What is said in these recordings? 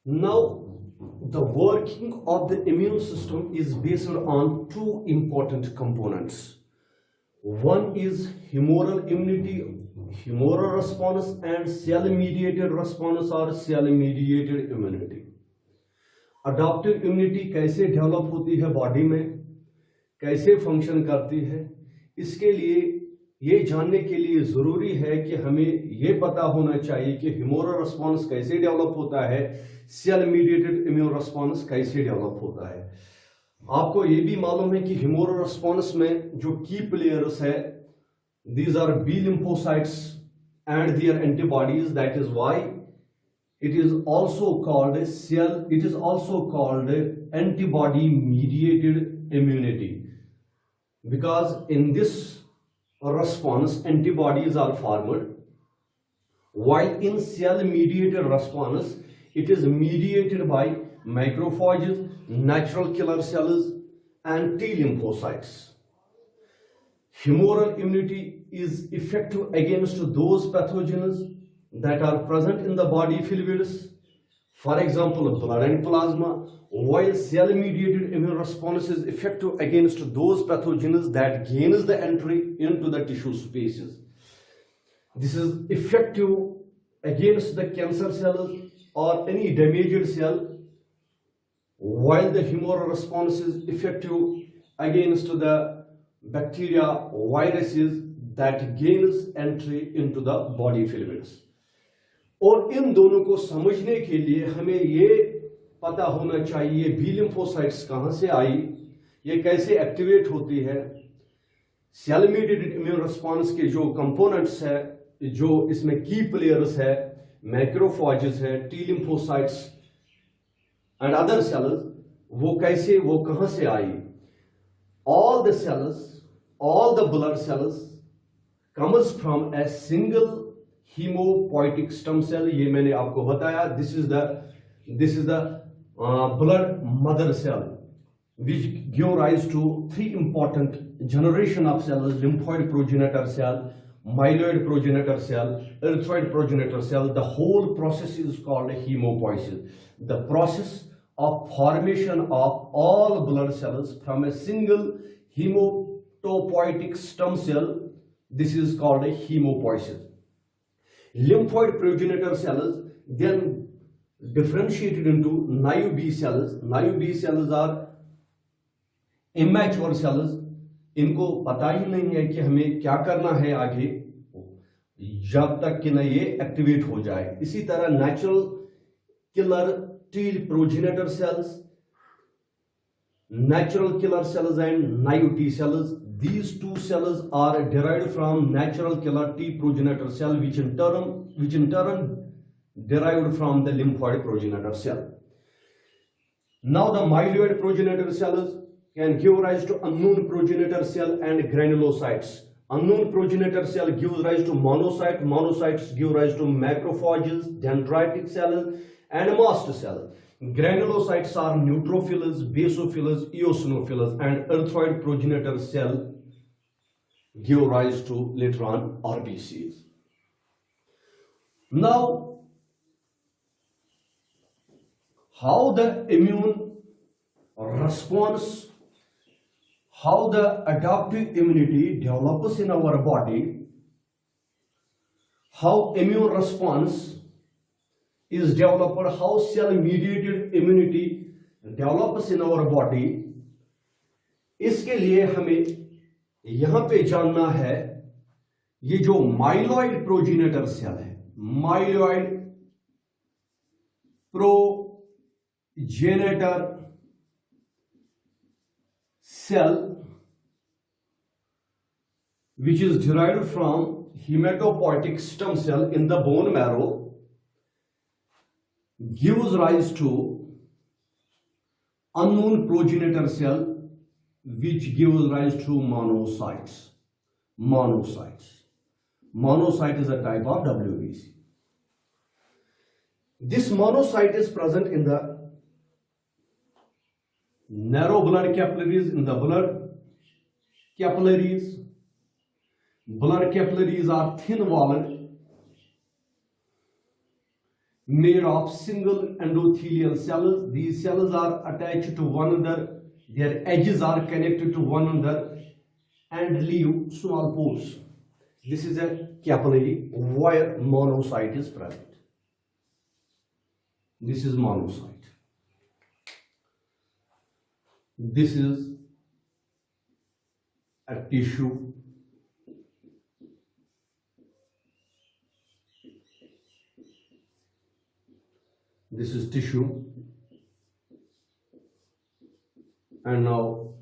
Now, the working of the immune system is based on two important components. One is humoral immunity, humoral response, and cell-mediated response or cell-mediated immunity. Adoptive immunity कैसे develop होती है body में, कैसे function करती है, इसके लिए ये जानने के लिए जरूरी है कि हमें ये पता होना चाहिए कि ह्यूमोरल रिस्पॉन्स कैसे डेवलप होता है, सेल मीडिएटेड इम्यून रिस्पॉन्स कैसे डेवलप होता है। आपको ये भी मालूम है कि ह्यूमोरल रिस्पॉन्स में जो की प्लेयर्स है, these are B lymphocytes and their antibodies, that is why it is also called antibody mediated immunity, because in this response antibodies are formed, while in cell mediated response it is mediated by macrophages, natural killer cells and T lymphocytes. Humoral immunity is effective against those pathogens that are present in the body fluids, for example blood and plasma, while cell mediated immune response is effective against those pathogens that gains the entry into the tissue spaces. This is effective against the cancer cells or any damaged cell, while the humoral response is effective against the bacteria, viruses that gains entry into the body fluids. और इन दोनों को समझने के लिए हमें ये पता होना चाहिए बी लिम्फोसाइट्स कहां से आई, ये कैसे एक्टिवेट होती है, सेल मीडिएटेड इम्यून रिस्पॉन्स के जो कंपोनेंट्स है, जो इसमें की प्लेयर्स है, मैक्रोफेजेस है, T lymphocytes and other cells, वो कैसे, वो कहां से आई। All the cells, all the blood cells comes from a single hemopoietic stem cell। ये मैंने आपको बताया, this is the blood mother cell which give rise to three important generation of cells: lymphoid progenitor cell, myeloid progenitor cell, erythroid progenitor cell. The whole process is called hemopoiesis, the process of formation of all blood cells from a single hematopoietic stem cell. This is called a hemopoiesis. Lymphoid progenitor cells then differentiated into naive B cells. Naive B cells are immature cells. इनको पता ही नहीं है कि हमें क्या करना है आगे, जब तक कि न ये एक्टिवेट हो जाए। इसी तरह natural killer T progenitor cells, natural killer cells and naive T cells. These two cells are derived from natural killer T progenitor cell, which in turn derived from the lymphoid progenitor cell. Now the myeloid progenitor cells can give rise to unknown progenitor cell and granulocytes. Unknown progenitor cell gives rise to monocyte, monocytes give rise to macrophages, dendritic cells and mast cells. Granulocytes are neutrophils, basophils, eosinophils, and erythroid progenitor cell give rise to later on RBCs. Now, how the immune response, how the adaptive immunity develops in our body, how immune response is developed, how cell mediated immunity develops in our body, इसके लिए हमें यहां पे जानना है ये जो myeloid progenitor cell है, myeloid progenitor cell which is derived from hematopoietic stem cell in the bone marrow, gives rise to unknown progenitor cell which gives rise to monocytes. Monocyte is a type of WBC. This monocyte is present in the narrow blood capillaries, in the blood capillaries. Blood capillaries are thin walled. made of single endothelial cells. These cells are attached to one another, their edges are connected to one another and leave small pores. This is a capillary where monocyte is present. This is monocyte. This is a tissue. This is tissue. And now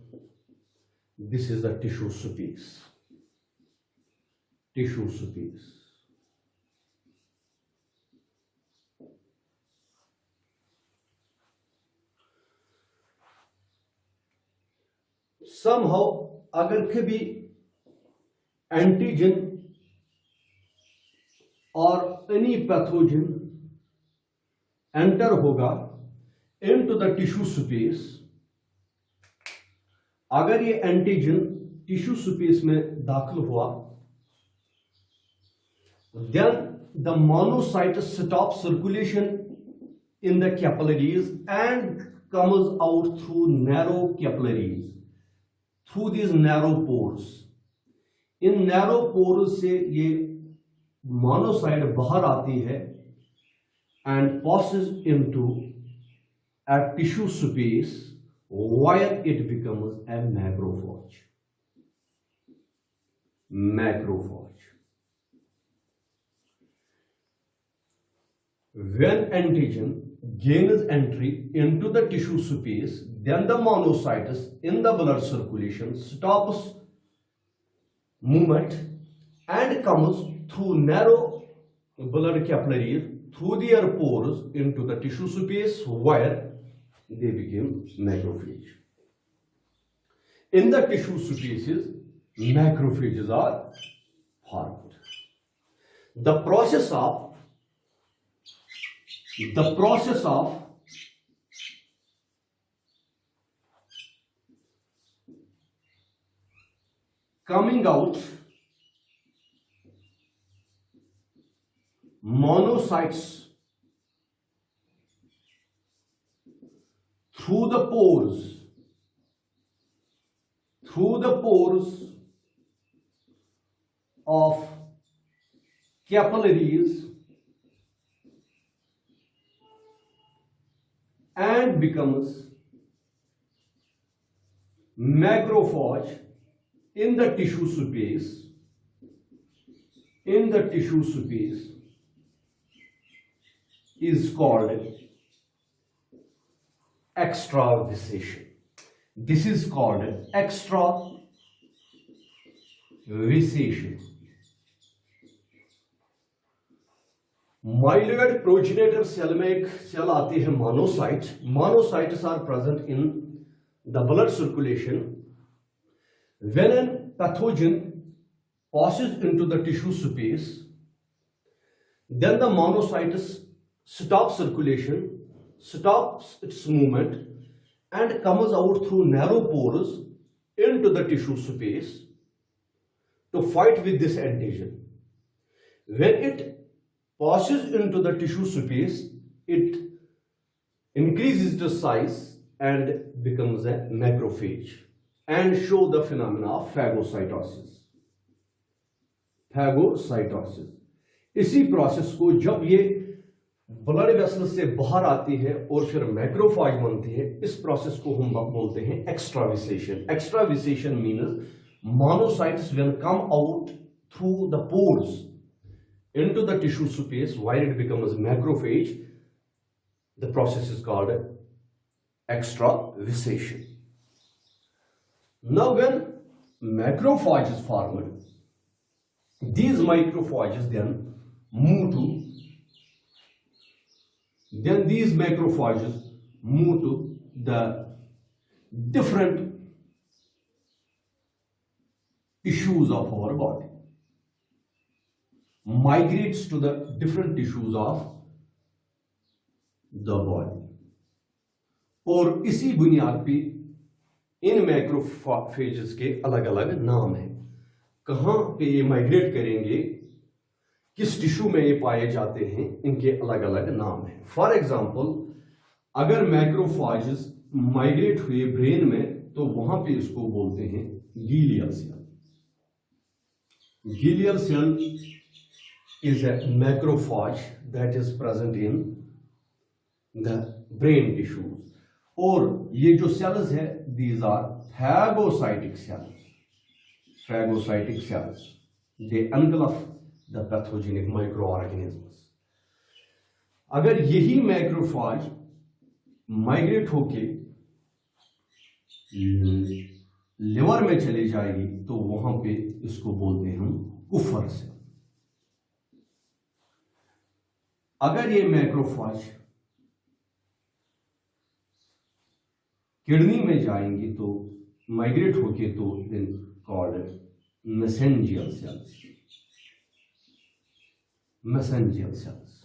this is the tissue space. Tissue space. Somehow अगर कभी antigen और any pathogen enter होगा into the tissue space, अगर ये antigen tissue space में दाखिल हुआ, then the monocyte stops circulation in the capillaries and comes out through narrow capillaries, through these narrow pores. In narrow pores से ये monocyte बाहर आती है and passes into a tissue space where it becomes a macrophage. Macrophage. When antigen gains entry into the tissue space, then the monocytes in the blood circulation stops movement and comes through narrow blood capillaries through their pores into the tissue space where they became macrophage. In the tissue spaces, macrophages are formed. The process of coming out monocytes through the pores of capillaries and becomes macrophage in the tissue space, is called extravasation. This is called extravasation. Myeloid progenitor cell में एक cell आती है monocyte. Monocytes are present in the blood circulation. When an pathogen passes into the tissue space, then the monocytes stops circulation, stops its movement and comes out through narrow pores into the tissue space to fight with this antigen. When it passes into the tissue space, it increases the size and becomes a macrophage and show the phenomena of phagocytosis. Phagocytosis. इसी process को जब ये blood vessel से बाहर आती है और फिर मैक्रोफाज बनती है, इस प्रोसेस को हम बोलते हैं एक्स्ट्राविसेशन. एक्स्ट्राविसेशन means monocytes will come out through the pores into the tissue space where it becomes macrophage. The process is called extravasation. Now when macrophage is formed, these macrophages then these macrophages move to the different tissues of our body, migrates to the different tissues of the body. और इसी बुनियाद पे इन macrophages के अलग अलग नाम हैं. कहां पे ये माइग्रेट करेंगे, किस टिश्यू में ये पाए जाते हैं, इनके अलग अलग नाम हैं। फॉर एग्जाम्पल, अगर मैक्रोफाजेस माइग्रेट हुए ब्रेन में तो वहां पे इसको बोलते हैं glial cell. Glial cell is a macrophage that is present in the brain tissues, और ये जो cells है these are phagocytic cells. Phagocytic cells, they engulf the pathogenic microorganisms. अगर यही मैक्रोफाज माइग्रेट होके लिवर में चली जाएगी तो वहां पे इसको बोलते हैं हम कुफर सेल। अगर ये मैक्रोफाज किडनी में जाएंगी तो माइग्रेट होके तो then called mesangial cells. Mesangial cells,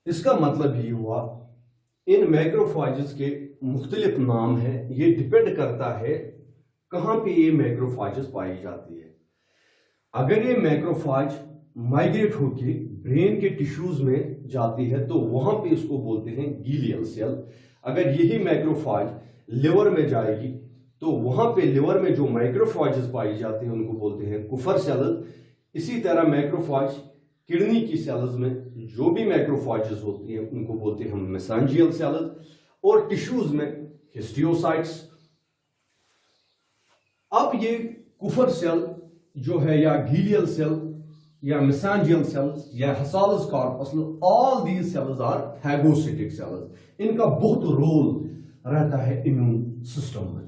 इसका मतलब ये हुआ इन मैक्रोफाजेस के मुख्तलिफ नाम हैं। ये डिपेंड करता है कहां पे ये मैक्रोफाजेस पाई जाती है। अगर ये मैक्रोफाज माइग्रेट होके ब्रेन के टिश्यूज में जाती है तो वहां पे इसको बोलते हैं गीलियल सेल। अगर यही मैक्रोफाज लिवर में जाएगी तो वहां पे लिवर में जो माइक्रोफाजेस पाई जाती हैं उनको बोलते हैं कुफर सेल। इसी तरह मैक्रोफाज किडनी की सेल्स में जो भी मैक्रोफाजेस होती हैं उनको बोलते हैं हम मेसेंजियल सेल्स, और टिश्यूज में हिस्टियोसाइट्स। अब ये कुफर सेल जो है या गीलियल सेल या मेसेंजियल सेल्स या Hassall's corpus, all these cells are phagocytic cells. इनका बहुत रोल रहता है इम्यून सिस्टम में।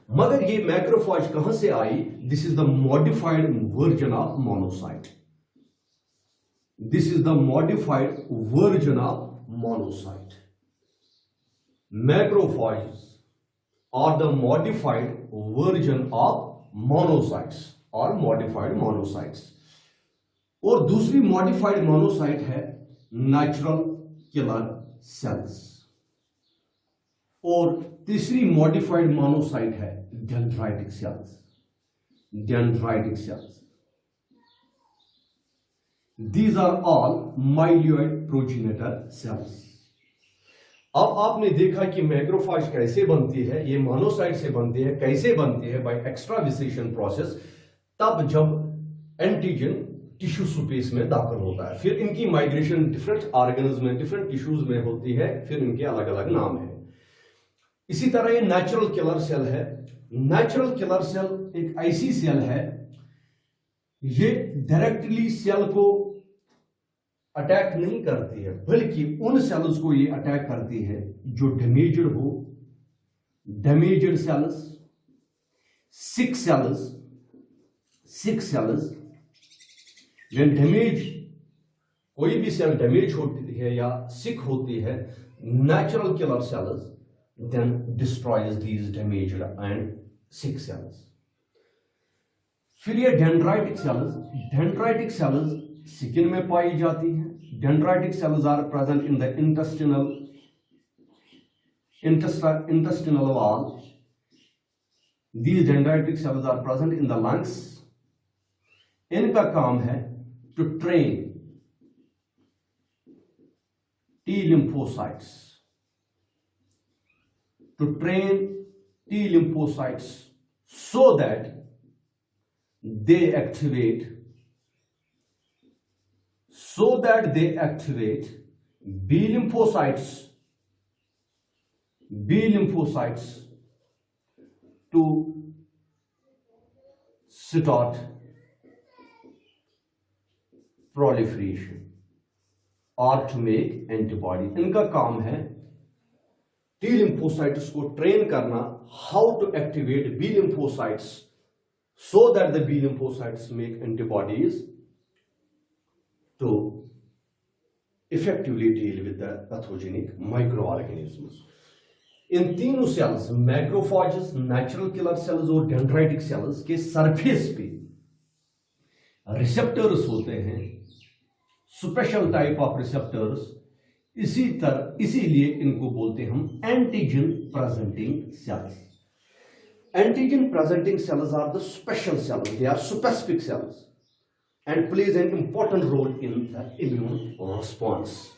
मगर ये मैक्रोफाज कहां से आई? This is the modified version of monocyte. This is the modified version of monocyte. Macrophages are the modified version of monocytes और मॉडिफाइड मोनोसाइट्स। और दूसरी मॉडिफाइड मोनोसाइट है नेचुरल किलर सेल्स, और तीसरी मॉडिफाइड मोनोसाइट है dendritic cells. Dendritic cells, these are all myeloid progenitor cells. अब आपने देखा कि मैक्रोफाज कैसे बनती है, ये मोनोसाइट से बनती है। कैसे बनती है? By extravasation process. तब जब एंटीजन टिश्यू स्पेस में दाखिल होता है, फिर इनकी माइग्रेशन डिफरेंट ऑर्गन्स में, डिफरेंट टिश्यूज में होती है, फिर इनके अलग अलग नाम है। इसी तरह ये नेचुरल किलर सेल है। नेचुरल किलर सेल एक ऐसी सेल है, ये डायरेक्टली सेल को अटैक नहीं करती है, बल्कि उन सेल्स को ये अटैक करती है जो डैमेज्ड हो। Damaged cells, sick cells, sick cells, when damage, कोई भी सेल डैमेज होती है या सिक होती है, natural killer sales then destroys these damaged and sick cells. फिर ये डेंड्राइटिक सेल्स स्किन में पाई जाती हैं। Dendritic cells are present in the intestinal wall. These dendritic cells are present in the lungs. इनका काम है to train T lymphocytes, to train T lymphocytes so that they activate B lymphocytes to start proliferation or to make antibody. इनका काम है T lymphocytes को train करना, how to activate B lymphocytes so that the B lymphocytes make antibodies to effectively deal with the pathogenic microorganisms. इन तीनों sales, macrophages, natural killer cells और dendritic sales के surface पे receptors होते हैं, special type of receptors. इसीलिए इनको बोलते हैं हम antigen presenting sales. Antigen presenting cells are the special cells, they are specific cells and plays an important role in the immune response.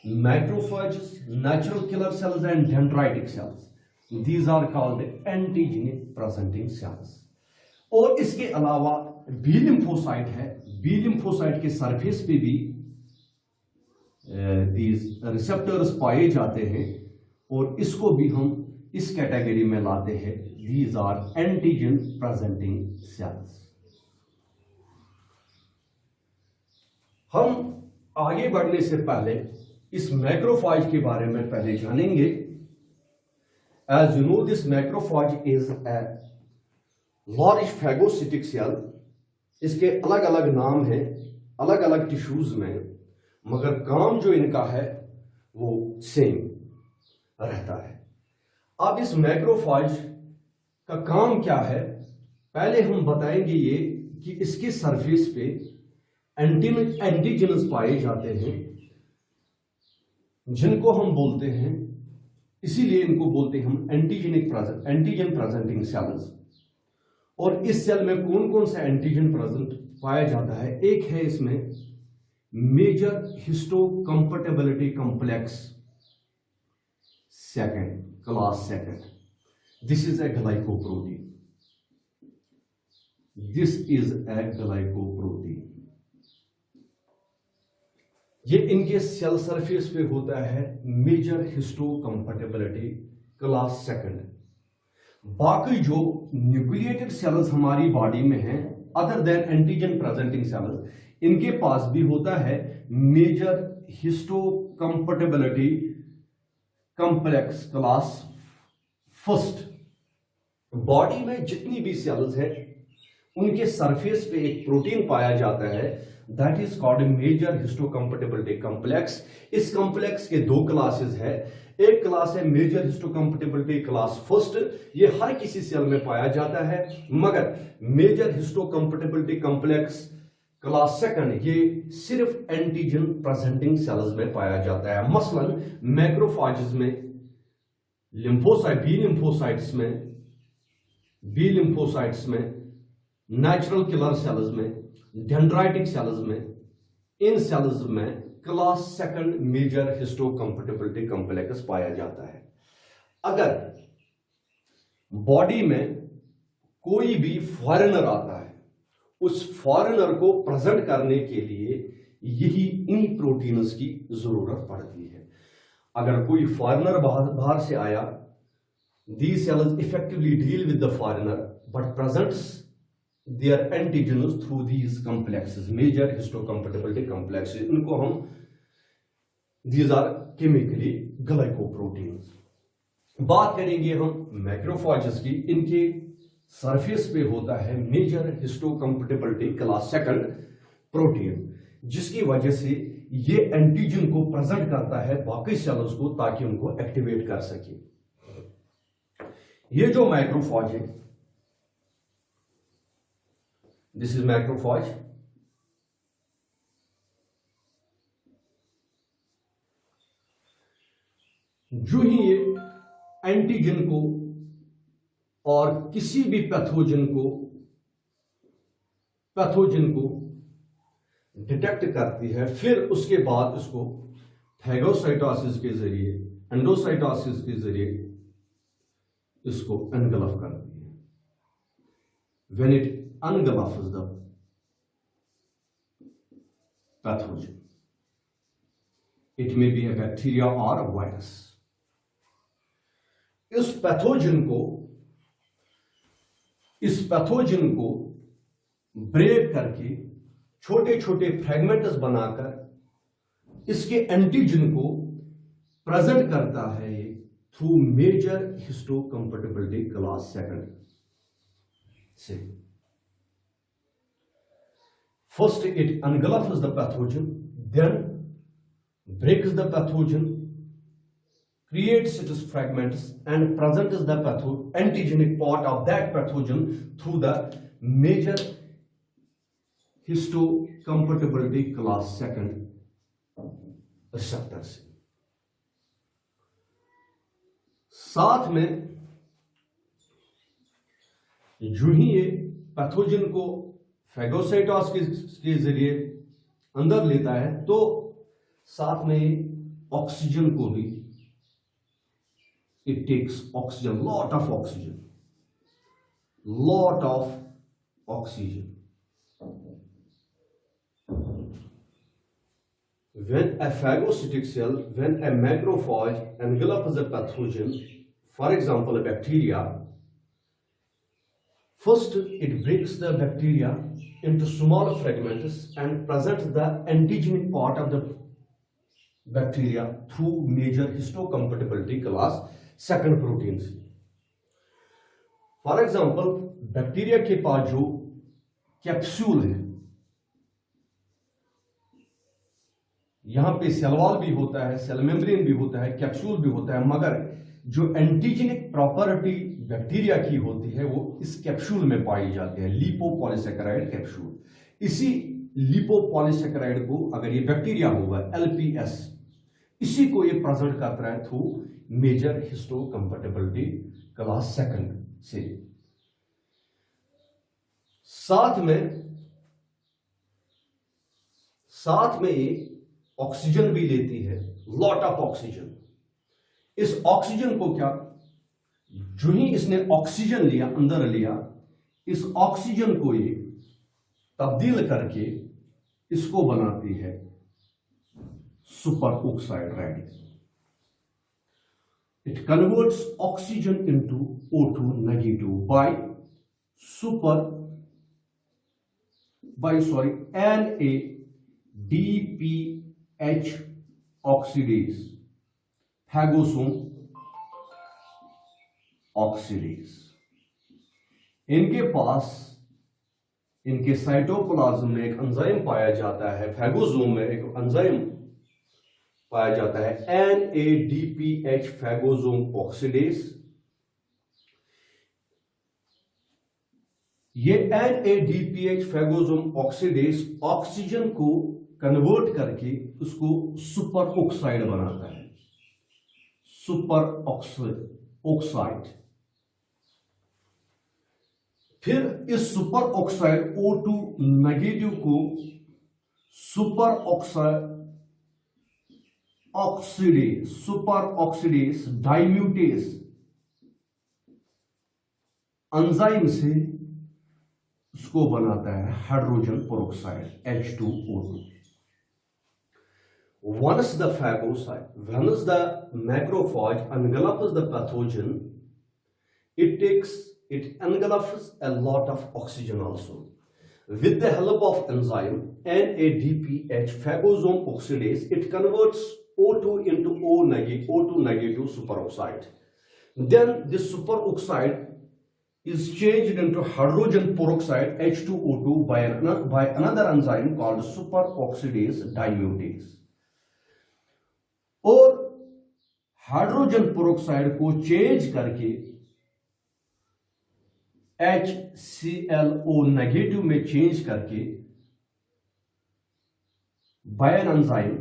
Macrophages, natural killer cells and dendritic cells, these are called antigenic presenting cells. और इसके अलावा B lymphocyte है, B lymphocyte के surface पे भी these receptors पाए जाते हैं और इसको भी हम इस कैटेगरी में लाते हैं, these are antigen presenting cells. हम आगे बढ़ने से पहले इस मैक्रोफाज के बारे में पहले जानेंगे. As you know, this macrophage is a large phagocytic cell. इसके अलग अलग नाम हैं अलग अलग टिश्यूज में, मगर काम जो इनका है वो सेम रहता है. अब इस मैक्रोफाज का काम क्या है, पहले हम बताएंगे ये कि इसके सरफेस पे एंटीजेन्स पाए जाते हैं जिनको हम बोलते हैं, इसीलिए इनको बोलते हैं हम एंटीजन प्रेजेंटिंग सेल्स. और इस सेल में कौन कौन सा एंटीजन प्रेजेंट पाया जाता है, एक है इसमें major histocompatibility complex second, class second. This is a glycoprotein, this is a glycoprotein. ये इनके सेल सरफेस पे होता है मेजर हिस्टोकम्पैटिबिलिटी क्लास सेकंड. बाकी जो न्यूक्लिएटेड सेल्स हमारी बॉडी में हैं other than antigen presenting cells, इनके पास भी होता है major histocompatibility complex class first. Body में जितनी भी सेल्स है उनके सरफेस पे एक प्रोटीन पाया जाता है, that is called major histocompatibility complex. इस कॉम्प्लेक्स के दो क्लासेस है, एक क्लास है मेजर हिस्टोकम्पैटिबिलिटी क्लास फर्स्ट, ये हर किसी सेल में पाया जाता है, मगर major histocompatibility complex class second ये सिर्फ एंटीजन प्रेजेंटिंग सेल्स में पाया जाता है. मसलन मैक्रोफाजेस में, बी लिम्फोसाइट्स में, नेचुरल किलर सेल्स में, डेंड्राइटिक सेल्स में, इन सेल्स में class second major histocompatibility complex पाया जाता है. अगर बॉडी में कोई भी फॉरेनर आता है, उस फॉरेनर को प्रेजेंट करने के लिए यही इन्हीं प्रोटीन्स की जरूरत पड़ती है. अगर कोई फॉरेनर बाहर से आया, these cells effectively deal with the foreigner but presents their antigens through these complexes, major histocompatibility complexes. इनको हम these are chemically glycoproteins. बात करेंगे हम मैक्रोफाजेस की, इनके सरफेस पे होता है major histocompatibility class second protein, जिसकी वजह से ये एंटीजन को प्रेजेंट करता है बाकी सेल्स को ताकि उनको एक्टिवेट कर सके. ये जो मैक्रोफाज है, दिस इज मैक्रोफाज. जो ही ये एंटीजन को और किसी भी पैथोजन को डिटेक्ट करती है, फिर उसके बाद उसको फैगोसाइटोसिस के जरिए, एंडोसाइटोसिस के जरिए इसको एनगल्फ करती है. When it engulfs the pathogen, it may be a bacteria or a virus. इस पैथोजन को ब्रेक करके छोटे छोटे फ्रैगमेंट्स बनाकर इसके एंटीजन को प्रेजेंट करता है ये through major histocompatibility class second से. First, it engulfs the pathogen, then breaks the pathogen, creates its fragments, and presents the antigenic part of that pathogen through the major histocompatibility class second receptors. साथ में जो ही ये pathogen को फेगोसाइटोस के जरिए अंदर लेता है तो साथ में ऑक्सीजन को भी, it takes oxygen, lot of oxygen, lot of oxygen. When a phagocytic cell, when a macrophage engulfs a pathogen, for example a bacteria, first it breaks the bacteria into small fragments and presents the antigenic part of the bacteria through major histocompatibility class second proteins. For example, bacteria के पास जो capsule है, यहां पे cell wall भी होता है, cell membrane भी होता है, कैप्सूल भी होता है, मगर जो एंटीजेनिक प्रॉपर्टी बैक्टीरिया की होती है वो इस कैप्सूल में पाई जाती है, लिपोपॉलीसैकेराइड कैप्सूल. इसी लिपोपॉलीसैकेराइड को अगर ये बैक्टीरिया होगा एलपीएस, इसी को ये प्रेजेंट करता है through major histocompatibility class second से. साथ में ये ऑक्सीजन भी लेती है, लॉट ऑफ ऑक्सीजन. इस ऑक्सीजन को क्या, जो ही इसने ऑक्सीजन लिया, अंदर लिया, इस ऑक्सीजन को ये तब्दील करके इसको बनाती है super oxide radical. It converts oxygen into O2 negative by NADPH oxidase, phagosome oxidase. इनके पास, इनके साइटोप्लाज्म में एक एंजाइम पाया जाता है, फैगोसोम में एक एंजाइम पाया जाता है NADPH phagosome oxidase. ये NADPH phagosome oxidase ऑक्सीजन को कन्वर्ट करके उसको सुपर ऑक्साइड बनाता है, सुपर ऑक्साइड. फिर इस सुपर ऑक्साइड O2 नेगेटिव को सुपर ऑक्सीडेस डाइम्यूटेस एंजाइम से उसको बनाता है hydrogen peroxide H2O2. Once the macrophage engulfs the pathogen, it engulfs a lot of oxygen also. With the help of enzyme NADPH phagosome oxidase, it converts O2 into O2 negative superoxide. Then this superoxide is changed into hydrogen peroxide H2O2 by another enzyme called superoxidase dismutase. और hydrogen peroxide को change करके HClO negative में change करके by an enzyme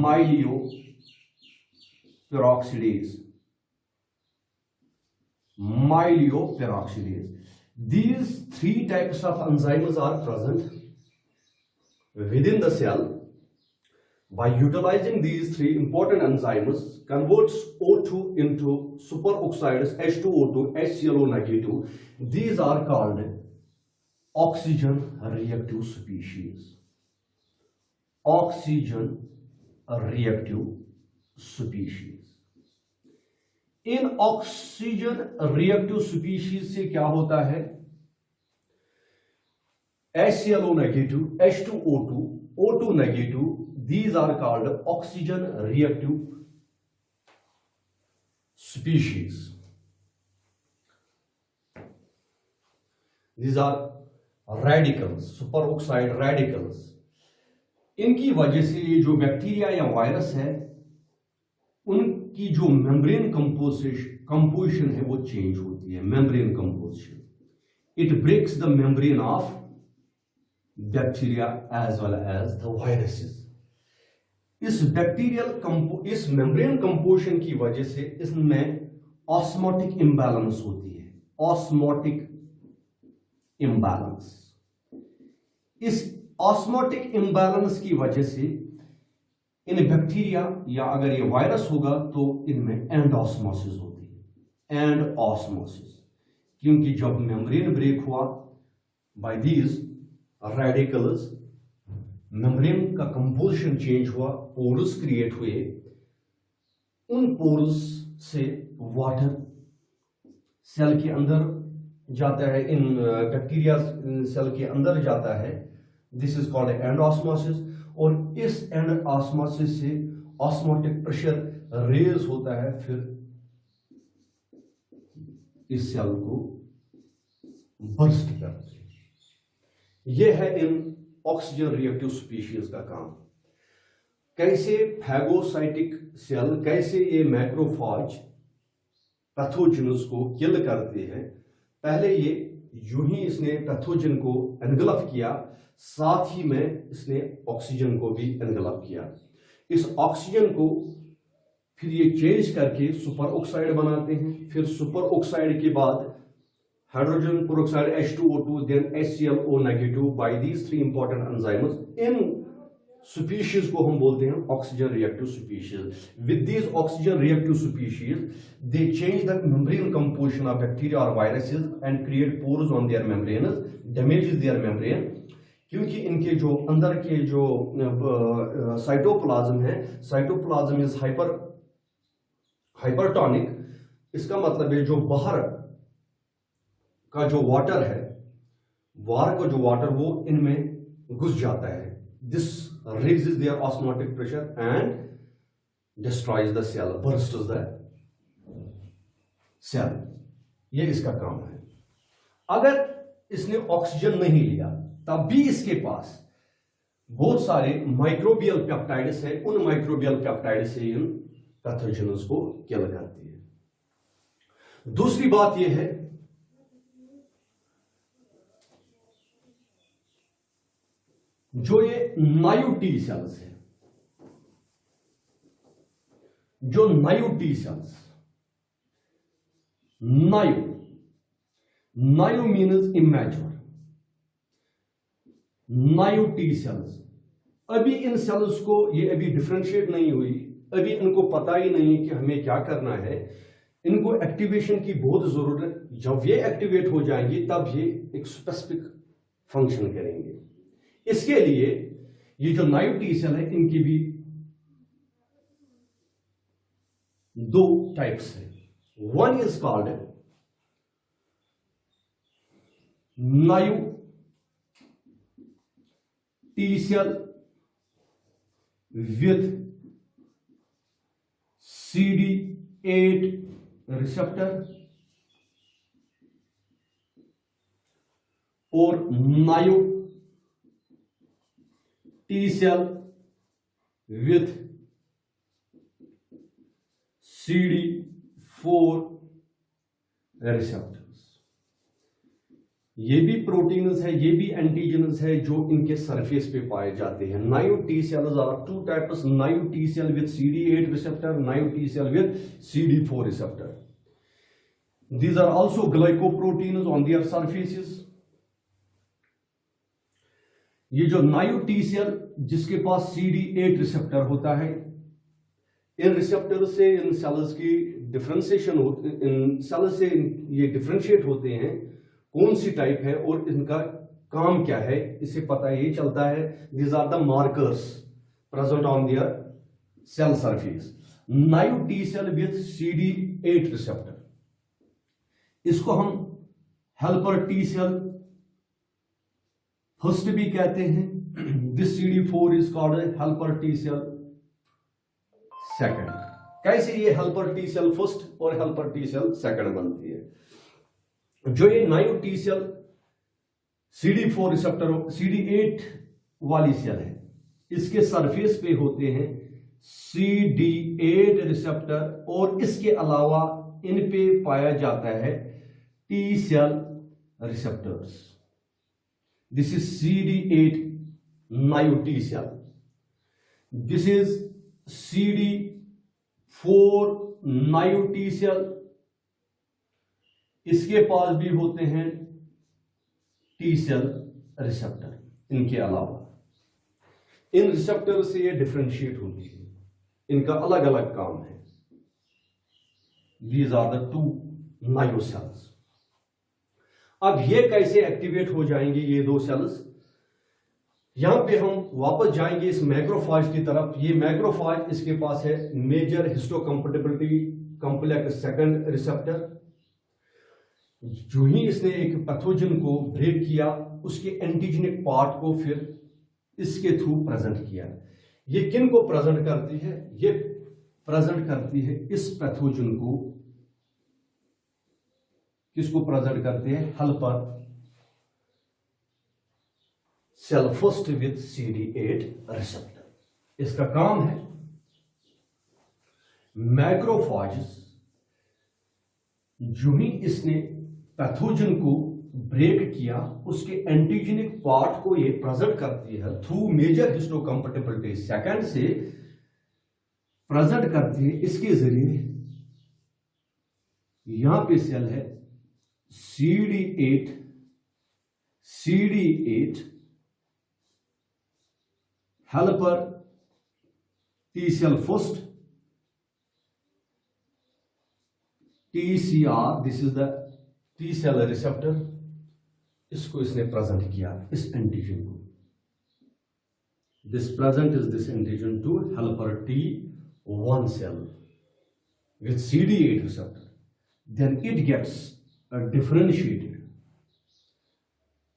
myeloperoxidase. These three types of enzymes are present within the cell. By utilizing these three important enzymes, converts O2 into superoxides H2O2 HClO negative. These are called oxygen reactive species. Oxygen reactive species. In oxygen reactive species से क्या होता है, HClO negative, H2O2, O2 negative, these are called oxygen reactive species. These are radicals, superoxide radicals. इनकी वजह से ये जो bacteria या वायरस है उनकी जो मेम्ब्रेन कंपोजिशन है वो चेंज होती है. Membrane composition, it breaks the membrane of bacteria as well as the viruses. इस मेम्ब्रेन कंपोजिशन की वजह से इसमें ऑस्मोटिक इम्बैलेंस होती है. Osmotic imbalance. इस ऑस्मोटिक इम्बैलेंस की वजह से इन बैक्टीरिया या अगर ये वायरस होगा तो इनमें एंडोस्मोसिस होती है, एंडोस्मोसिस, क्योंकि जब मेम्ब्रेन ब्रेक हुआ बाय दीज रेडिकल्स, मेम्ब्रेन का कंपोजिशन चेंज हुआ, पोर्स क्रिएट हुए, उन पोर्स से वाटर सेल के अंदर जाता है, इन बैक्टीरिया सेल के अंदर जाता है, दिस इज कॉल्ड एंडोस्मोसिस। और इस एंडोस्मोसिस से ऑस्मोटिक प्रेशर रेज होता है, फिर इस सेल को बर्स्ट करते हैं। यह है इन ऑक्सीजन रिएक्टिव स्पीशीज का काम। कैसे फैगोसाइटिक सेल, कैसे ये मैक्रोफाज पैथोजेन्स को किल करते हैं। पहले ये यूं ही इसने पैथोजन को एनगल्फ किया, साथ ही में इसने ऑक्सीजन को भी एनगल्फ किया। इस ऑक्सीजन को फिर ये चेंज करके सुपर ऑक्साइड बनाते हैं, फिर सुपर ऑक्साइड के बाद hydrogen peroxide H2O2 then HClO negative by these 3 important enzymes. इन स्पीशीज को हम बोलते हैं oxygen reactive species. With these oxygen reactive species they change the membrane composition of bacteria और viruses and create pores on their membrane, damages their membrane. क्योंकि इनके जो अंदर के जो साइटोप्लाज्म है, साइटोप्लाज्म इज हाइपरटोनिक। इसका मतलब है जो बाहर का जो वाटर है, बाहर का जो वाटर वो इनमें घुस जाता है। This raises their osmotic pressure and destroys the cell, bursts the cell। ये इसका काम है। अगर इसने ऑक्सीजन नहीं लिया तब भी इसके पास बहुत सारे माइक्रोबियल पेप्टाइड्स है, उन माइक्रोबियल पेप्टाइड से इन पैथोजेन्स को किल करती है। दूसरी बात यह है जो ये नायु टी सेल्स है, जो naive T cells, naive means immature, naive T cells, अभी इन सेल्स को ये अभी डिफरेंशिएट नहीं हुई, अभी इनको पता ही नहीं कि हमें क्या करना है, इनको एक्टिवेशन की बहुत जरूरत है। जब ये एक्टिवेट हो जाएंगी तब ये एक स्पेसिफिक फंक्शन करेंगे। इसके लिए ये जो नायु टी सेल है इनकी भी दो टाइप्स है। One is called naive T cell with CD8 receptor और naive T cell with CD4 receptors। ये भी प्रोटीन्स है, ये भी एंटीजन्स है जो इनके सरफेस पे पाए जाते हैं। Naive T cells are two types, naive T cell with CD8 receptor, naive T cell with CD4 receptor. These are also glycoproteins on their surfaces। ये जो नायु टी सेल जिसके पास CD8 रिसेप्टर होता है, इन receptor से इन sales की differentiation होती, इन sales से ये डिफरेंशिएट होते हैं कौन सी टाइप है और इनका काम क्या है, इससे पता ये चलता है। These are the markers present on their cell surface. Naive T cell with CD8 receptor, इसको हम हेल्पर टी सेल फर्स्ट भी कहते हैं। This CD4 is called helper T cell second. कैसे ये हेल्पर टी सेल फर्स्ट और helper T cell second बनती है? जो ये नायु T cell CD4 receptor CD8 वाली सेल है, इसके सरफेस पे होते हैं CD8 रिसेप्टर और इसके अलावा इन पे पाया जाता है T cell receptors. This is CD8 naive T cell. This is CD4 naive T cell. इसके पास भी होते हैं टी सेल रिसेप्टर, इनके अलावा इन रिसेप्टर से ये डिफरेंशिएट होती है, इनका अलग अलग काम है। These are the two नायो सेल्स। अब ये कैसे एक्टिवेट हो जाएंगे ये दो सेल्स? यहां पे हम वापस जाएंगे इस मैक्रोफाज की तरफ। ये मैक्रोफाज, इसके पास है major histocompatibility complex second receptor. जो ही इसने एक पैथोजन को ब्रेक किया, उसके एंटीजेनिक पार्ट को फिर इसके थ्रू प्रेजेंट किया। ये किन को प्रेजेंट करती है? ये प्रेजेंट करती है इस पैथोजन को। किसको प्रेजेंट करते हैं? Helper cell first with CD8 receptor. इसका काम है मैक्रोफाजेस, जो ही इसने पैथोजन को ब्रेक किया, उसके एंटीजेनिक पार्ट को ये प्रेजेंट करती है थ्रू मेजर हिस्टोकम्पैटिबिलिटी सेकंड से प्रेजेंट करती है। इसके जरिए यहां पे सेल है CD8 helper T cell first TCR, this is the T cell receptor. इसको इसने प्रेजेंट किया, इस एंटीजन को। This present is this antigen to helper T1 cell with CD8 receptor. Then it gets differentiated.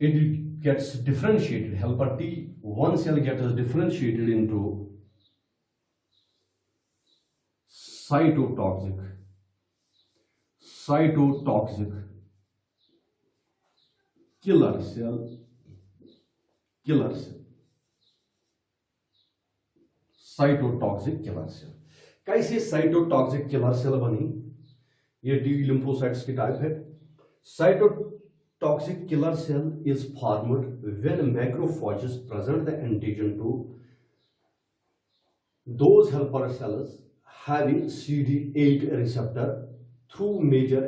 It gets differentiated. Helper T1 cell gets differentiated into cytotoxic killer cell. Cytotoxic killer cell. कैसे cytotoxic killer cell बनी? ये T lymphocytes की type है। Cytotoxic killer cell is formed when macrophages present the antigen to those helper cells having CD8 receptor through major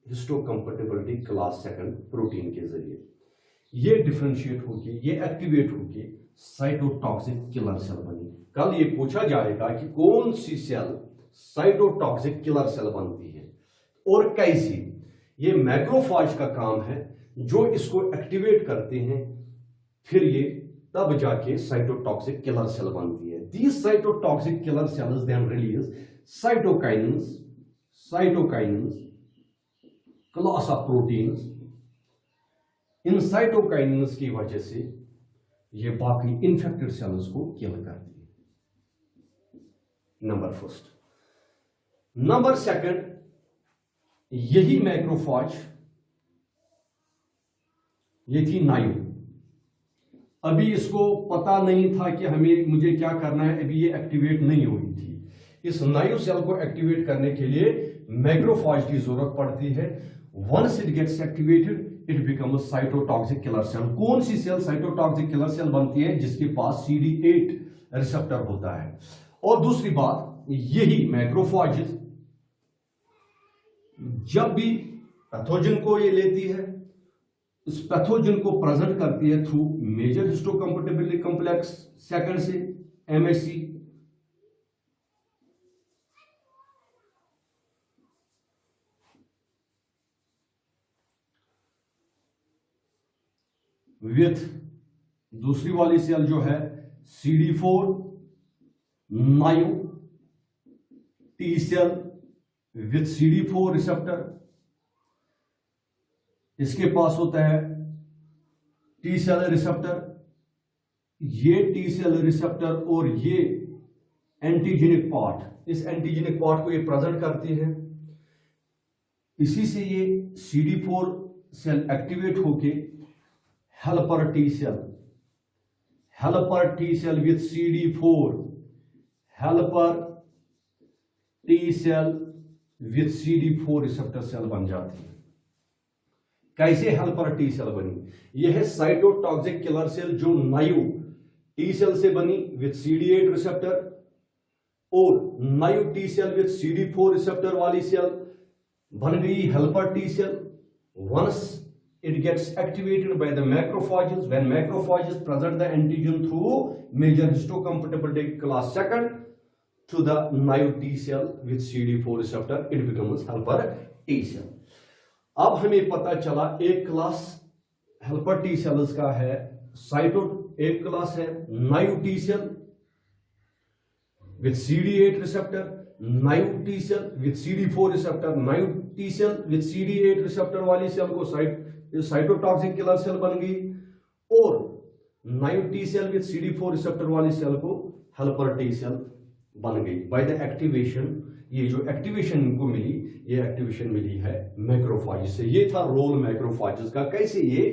histocompatibility class second protein के जरिए। ये differentiate होके, ये एक्टिवेट होके साइटोटॉक्सिक किलर सेल बनी। कल ये पूछा जाएगा कि कौन सी सेल साइटोटॉक्सिक किलर सेल बनती है और कैसी। ये मैक्रोफाज का काम है जो इसको एक्टिवेट करते हैं, फिर ये तब जाके साइटोटॉक्सिक किलर सेल बनती है। These cytotoxic killer cells then release cytokines class of proteins. इन साइटोकाइनेंस की वजह से ये बाकी इन्फेक्टेड सेल्स को किल करती है। Number first. नंबर सेकंड, यही मैक्रोफाज, ये थी नायु। अभी इसको पता नहीं था कि मुझे क्या करना है, अभी ये एक्टिवेट नहीं हुई थी। इस नायु सेल को एक्टिवेट करने के लिए मैक्रोफाज की जरूरत पड़ती है। Once it gets activated it becomes cytotoxic killer cell. कौन सी सेल साइटोटॉक्सिक किलर सेल बनती है? जिसके पास CD8 रिसेप्टर होता है। और दूसरी बात, यही मैक्रोफाजेस जब भी पैथोजन को ये लेती है, इस पैथोजन को प्रेजेंट करती है through major histocompatibility complex second से MHC। विथ दूसरी वाली सेल जो है CD4 naive T cell with CD4 receptor. इसके पास होता है टी सेल रिसेप्टर। ये टी सेल रिसेप्टर और ये एंटीजेनिक पार्ट, इस एंटीजेनिक पार्ट को ये प्रेजेंट करती है। इसी से ये CD4 सेल एक्टिवेट होके helper T cell with CD4, helper T cell with CD4 receptor cell बन जाती है। कैसे हेल्पर टी सेल बनी? यह है साइटोटॉक्सिक किलर सेल जो नायु टी सेल से बनी विथ CD8 रिसेप्टर, और naive T cell with CD4 receptor वाली सेल बन गई helper T cell. Once it gets activated by the macrophages. When macrophages present the antigen through major histocompatibility class second to the naive T cell with CD4 receptor, it becomes helper T cell. अब हमें पता चला एक class helper T cells का है cyto, एक class है naive T cell with CD8 receptor, naive T cell with CD4 receptor, naive T cell with CD8 receptor वाली सेल को साइटोटॉक्सिक किलर सेल बन गई, और naive T cell with CD4 receptor वाली सेल को helper T cell बन गई by the activation. ये जो एक्टिवेशन इनको मिली, ये एक्टिवेशन मिली है मैक्रोफाज से। ये था रोल मैक्रोफाज का, कैसे ये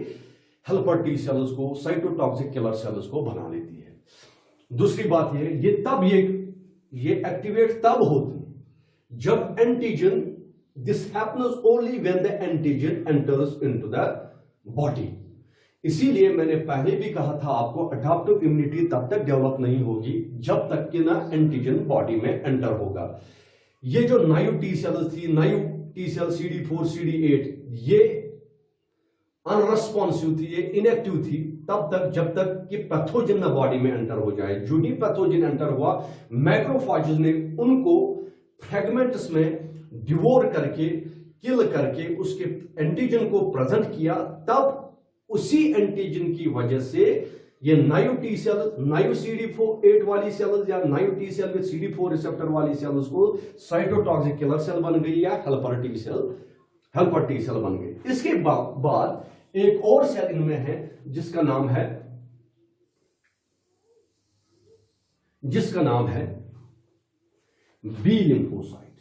हेल्पर टी सेल्स को साइटोटॉक्सिक किलर सेल्स को बना लेती है। दूसरी बात ये तब ये एक्टिवेट तब होती है जब antigen, this happens only when the antigen enters into the body. इसीलिए मैंने पहले भी कहा था आपको, अडॉप्टिव इम्यूनिटी तब तक डेवलप नहीं होगी जब तक कि ना एंटीजन बॉडी में एंटर होगा। ये जो नाइव टी सेल्स थी, naive T cell CD4 CD8, ये अनरेस्पॉन्सिव थी, ये इनएक्टिव थी तब तक जब तक कि पैथोजन ना बॉडी में एंटर हो जाए। जो ही पैथोजन एंटर हुआ, मैक्रोफाजेस ने उनको फ्रेगमेंट्स में डिवोर करके, किल करके उसके एंटीजन को प्रेजेंट किया। तब उसी एंटीजन की वजह से ये naive T cell, naive CD4 वाली सेल्स या naive T cell with CD4 receptor वाली सेल्स को साइटोटॉक्सिक किलर सेल बन गई या हेल्पर टी सेल बन गई। इसके बाद एक और सेल इनमें है जिसका नाम है B lymphocyte,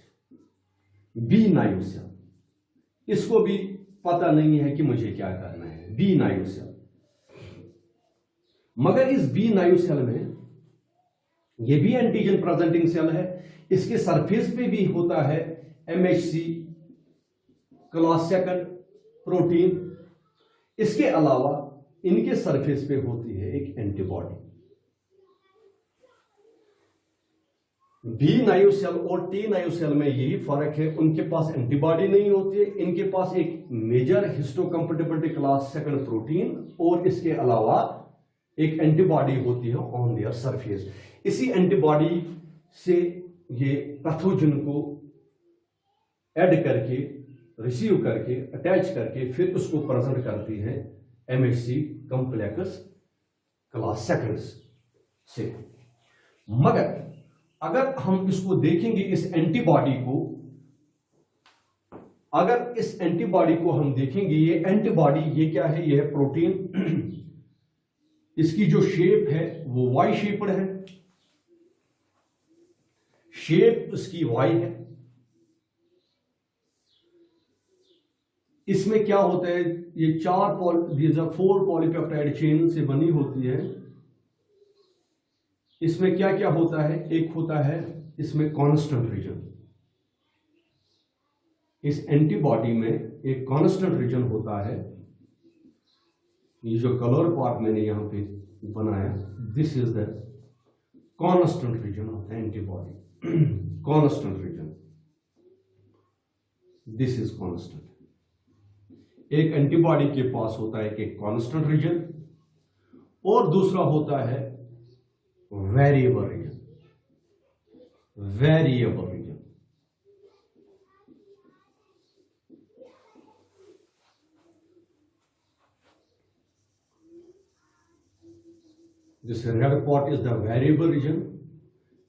B naive cell. इसको भी पता नहीं है कि मुझे क्या करना है, बी नाइव सेल। मगर इस बी नाइव सेल में ये भी एंटीजन प्रेजेंटिंग सेल है। इसके सरफेस पे भी होता है MHC क्लास सेकंड प्रोटीन। इसके अलावा इनके सरफेस पे होती है एक एंटीबॉडी। बी नाइव सेल और टी नाइव सेल में यही फर्क है, उनके पास एंटीबॉडी नहीं होती है, इनके पास एक major histocompatibility class second protein और इसके अलावा एक एंटीबॉडी होती है ऑन देयर सरफेस। इसी एंटीबॉडी से ये पैथोजन को ऐड करके, रिसीव करके, अटैच करके फिर उसको प्रेजेंट करती है MHC कॉम्प्लेक्स क्लास सेकंड्स से। मगर अगर हम इसको देखेंगे, इस एंटीबॉडी को, अगर इस एंटीबॉडी को हम देखेंगे, ये एंटीबॉडी ये क्या है, ये है प्रोटीन। इसकी जो शेप है वो वाई शेप्ड है, शेप इसकी वाई है। इसमें क्या होता है, ये 4 पॉलीपेप्टाइड चेन से बनी होती है। इसमें क्या क्या होता है, एक होता है इसमें कांस्टेंट रीजन। इस एंटीबॉडी में एक कांस्टेंट रीजन होता है। ये जो कलर पार्ट मैंने यहां पे बनाया, this is the constant region of the antibody. Constant region, this is constant. एक एंटीबॉडी के पास होता है एक कांस्टेंट रीजन और दूसरा होता है variable region. Variable region this red part is the variable region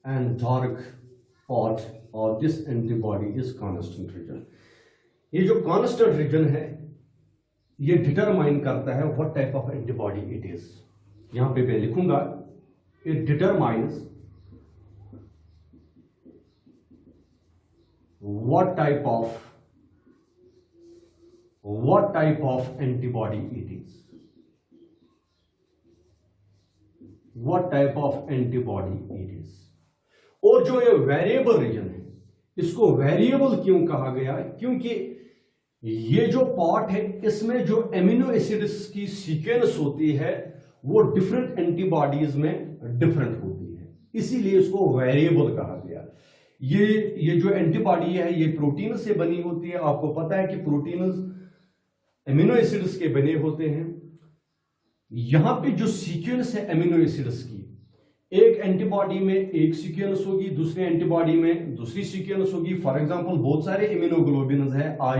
and dark part or this antibody is constant region. ये जो constant region है ये डिटरमाइन करता है what type of antibody it is. यहां पे मैं लिखूंगा, it determines what type of antibody it is. What type of antibody it is. और जो ये वेरिएबल रीजन है, इसको वेरिएबल क्यों कहा गया? क्योंकि ये जो पार्ट है इसमें जो एमिनो एसिड्स की सीक्वेंस होती है वो डिफरेंट एंटीबॉडीज में डिफरेंट होती है, इसीलिए इसको वेरिएबल कहा गया। ये जो एंटीबॉडी है ये प्रोटीन से बनी होती है। आपको पता है कि प्रोटीन एमिनो एसिड्स के बने होते हैं। यहां पे जो सीक्वेंस है एमिनो एसिड्स की, एक एंटीबॉडी में एक सीक्वेंस होगी, दूसरे एंटीबॉडी में दूसरी सीक्वेंस होगी। फॉर एग्जांपल बहुत सारे इम्यूनोग्लोबिन्स है,